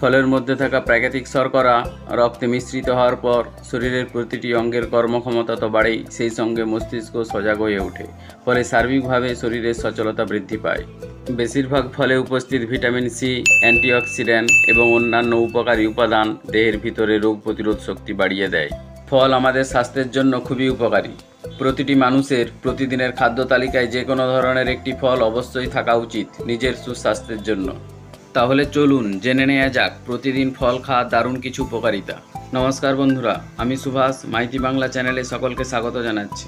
ফলের মধ্যে থাকা প্রাকৃতিক শর্করা রক্তে মিশ্রিত হওয়ার পর শরীরের প্রতিটি অঙ্গের কর্মক্ষমতা তো বাড়েই, সেই সঙ্গে মস্তিষ্ক সজাগ হয়ে ওঠে। ফলে সার্বিকভাবে শরীরের সচলতা বৃদ্ধি পায়। বেশিরভাগ ফলে উপস্থিত ভিটামিন সি, অ্যান্টিঅক্সিডেন্ট এবং অন্যান্য উপকারী উপাদান দেহের ভিতরে রোগ প্রতিরোধ শক্তি বাড়িয়ে দেয়। ফল আমাদের স্বাস্থ্যের জন্য খুবই উপকারী। প্রতিটি মানুষের প্রতিদিনের খাদ্য তালিকায় যে কোনো ধরনের একটি ফল অবশ্যই থাকা উচিত নিজের সুস্বাস্থ্যের জন্য। তাহলে চলুন জেনে নেওয়া যাক প্রতিদিন ফল খাওয়ার দারুণ কিছু উপকারিতা। নমস্কার বন্ধুরা, আমি সুভাষ, মাইতি বাংলা চ্যানেলে সকলকে স্বাগত জানাচ্ছি।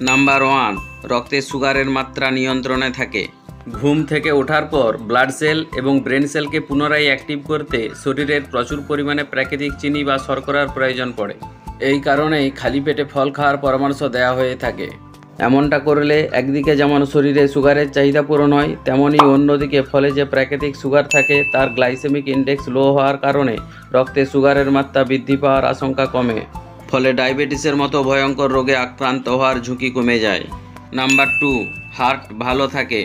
নাম্বার 1, রক্তে সুগারের মাত্রা নিয়ন্ত্রণে থাকে। ঘুম থেকে ওঠার পর ব্লাড সেল এবং ব্রেন সেলকে পুনরায় অ্যাক্টিভ করতে শরীরের প্রচুর পরিমাণে প্রাকৃতিক চিনি বা শর্করার প্রয়োজন পড়ে। এই কারণেই খালি পেটে ফল খাওয়ার পরামর্শ দেওয়া হয়ে থাকে। এমনটা করলে একদিকে যেমন শরীরে সুগারের চাহিদা পূরণ হয়, তেমনই অন্যদিকে ফলে যে প্রাকৃতিক সুগার থাকে তার গ্লাইসেমিক ইন্ডেক্স লো হওয়ার কারণে রক্তে সুগারের মাত্রা বৃদ্ধি পাওয়ার আশঙ্কা কমে। ফলে ডায়াবেটিসের মতো ভয়ঙ্কর রোগে আক্রান্ত হওয়ার ঝুঁকি কমে যায়। নাম্বার 2, হার্ট ভালো থাকে।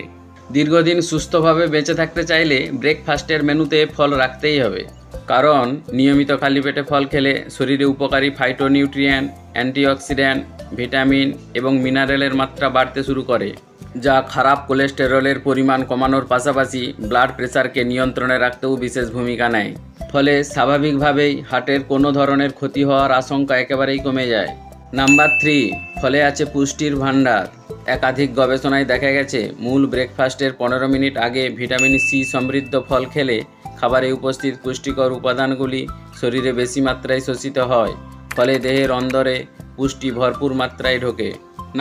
দীর্ঘদিন সুস্থভাবে বেঁচে থাকতে চাইলে ব্রেকফাস্টের মেনুতে ফল রাখতেই হবে। কারণ নিয়মিত খালি পেটে ফল খেলে শরীরে উপকারী ফাইটোনিউট্রিয়েন্ট, অ্যান্টিঅক্সিডেন্ট, ভিটামিন এবং মিনারেলের মাত্রা বাড়তে শুরু করে, যা খারাপ কোলেস্টেরলের পরিমাণ কমানোর পাশাপাশি ব্লাড প্রেশারকে নিয়ন্ত্রণে রাখতেও বিশেষ ভূমিকা নেয়। ফলে স্বাভাবিকভাবেই হার্টের কোনো ধরনের ক্ষতি হওয়ার আশঙ্কা একেবারেই কমে যায়। নাম্বার 3, ফলে আছে পুষ্টির ভাণ্ডার। একাধিক গবেষণায় দেখা গেছে মূল ব্রেকফাস্টের 15 মিনিট আগে ভিটামিন সি সমৃদ্ধ ফল খেলে খাবারে উপস্থিত পুষ্টিকর উপাদানগুলি শরীরে বেশি মাত্রায় শোষিত হয়। ফলে দেহের অন্দরে পুষ্টি ভরপুর মাত্রায় ঢোকে।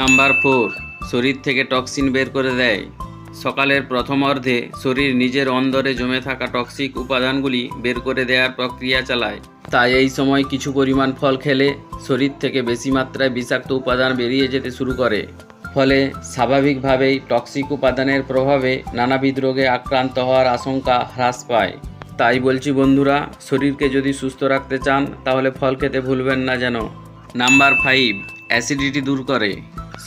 নাম্বার 4, শরীর থেকে টক্সিন বের করে দেয়। সকালের প্রথম অর্ধে শরীর নিজের অন্দরে জমে থাকা টক্সিক উপাদানগুলি বের করে দেওয়ার প্রক্রিয়া চালায়। তাই এই সময় কিছু পরিমাণ ফল খেলে শরীর থেকে বেশি মাত্রায় বিষাক্ত উপাদান বেরিয়ে যেতে শুরু করে। ফলে স্বাভাবিকভাবেই টক্সিক উপাদানের প্রভাবে নানাবিধ রোগে আক্রান্ত হওয়ার আশঙ্কা হ্রাস পায়। তাই বলছি বন্ধুরা, শরীরকে যদি সুস্থ রাখতে চান তাহলে ফল খেতে ভুলবেন না যেন। নাম্বার 5, অ্যাসিডিটি দূর করে।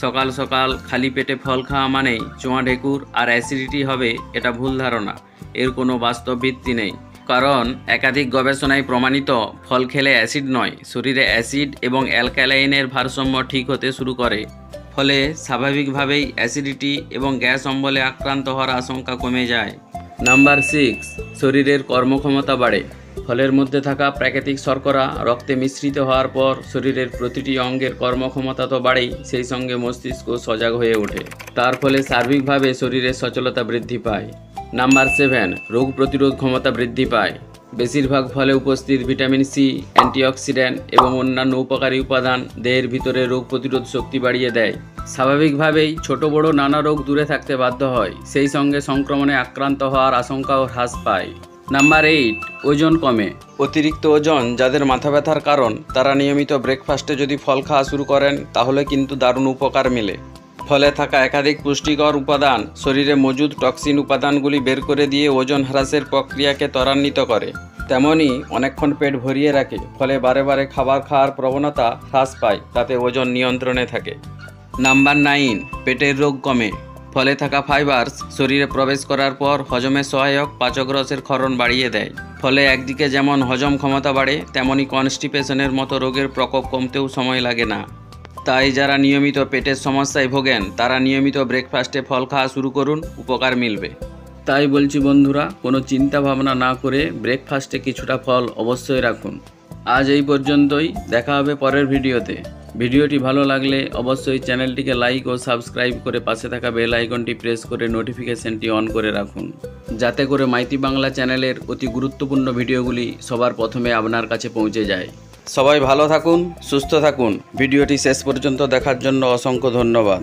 সকাল সকাল খালি পেটে ফল খাওয়া মানেই চোঁয়া ঢেকুর আর অ্যাসিডিটি হবে, এটা ভুল ধারণা। এর কোনো বাস্তব ভিত্তি নেই। কারণ একাধিক গবেষণায় প্রমাণিত ফল খেলে অ্যাসিড নয়, শরীরে অ্যাসিড এবং অ্যালকালাইনের ভারসাম্য ঠিক হতে শুরু করে। ফলে স্বাভাবিকভাবেই অ্যাসিডিটি এবং গ্যাস অম্বলে আক্রান্ত হওয়ার আশঙ্কা কমে যায়। নাম্বার 6, শরীরের কর্মক্ষমতা বাড়ে। ফলের মধ্যে থাকা প্রাকৃতিক শর্করা রক্তে মিশ্রিত হওয়ার পর শরীরের প্রতিটি অঙ্গের কর্মক্ষমতা তো বাড়েই, সেই সঙ্গে মস্তিষ্ক সজাগ হয়ে ওঠে। তার ফলে সার্বিকভাবে শরীরের সচলতা বৃদ্ধি পায়। নাম্বার 7, রোগ প্রতিরোধ ক্ষমতা বৃদ্ধি পায়। বেশিরভাগ ফলে উপস্থিত ভিটামিন সি, অ্যান্টিঅক্সিডেন্ট এবং অন্যান্য উপকারী উপাদান দেহের ভিতরে রোগ প্রতিরোধ শক্তি বাড়িয়ে দেয়। স্বাভাবিকভাবেই ছোট বড় নানা রোগ দূরে থাকতে বাধ্য হয়, সেই সঙ্গে সংক্রমণে আক্রান্ত হওয়ার আশঙ্কাও হ্রাস পায়। নাম্বার 8, ওজন কমে। অতিরিক্ত ওজন যাদের মাথা ব্যথার কারণ, তারা নিয়মিত ব্রেকফাস্টে যদি ফল খাওয়া শুরু করেন তাহলে কিন্তু দারুণ উপকার মেলে। ফলে থাকা একাধিক পুষ্টিকর উপাদান শরীরে মজুদ টক্সিন উপাদানগুলি বের করে দিয়ে ওজন হ্রাসের প্রক্রিয়াকে ত্বরান্বিত করে। তেমনই অনেকক্ষণ পেট ভরিয়ে রাখে, ফলে বারে বারে খাবার খাওয়ার প্রবণতা হ্রাস পায়, তাতে ওজন নিয়ন্ত্রণে থাকে। নাম্বার 9, পেটের রোগ কমে। ফলে থাকা ফাইবারস শরীরে প্রবেশ করার পর হজমে সহায়ক পাচক রসের ক্ষরণ বাড়িয়ে দেয়। ফলে একদিকে যেমন হজম ক্ষমতা বাড়ে, তেমনই কনস্টিপেশনের মতো রোগের প্রকোপ কমতেও সময় লাগে না। তাই যারা নিয়মিত পেটের সমস্যায় ভোগেন তারা নিয়মিত ব্রেকফাস্টে ফল খাওয়া শুরু করুন, উপকার মিলবে। তাই বলছি বন্ধুরা, কোনো চিন্তা ভাবনা না করে ব্রেকফাস্টে কিছুটা ফল অবশ্যই রাখুন। আজ এই পর্যন্তই, দেখা হবে পরের ভিডিওতে। ভিডিওটি ভালো লাগলে অবশ্যই চ্যানেলটিকে লাইক ও সাবস্ক্রাইব করে পাশে থাকা বেল আইকনটি প্রেস করে নোটিফিকেশনটি অন করে রাখুন, যাতে করে মাইতি বাংলা চ্যানেলের অতি গুরুত্বপূর্ণ ভিডিওগুলি সবার প্রথমে আপনার কাছে পৌঁছে যায়। সবাই ভালো থাকুন, সুস্থ থাকুন। ভিডিওটি শেষ পর্যন্ত দেখার জন্য অসংখ্য ধন্যবাদ।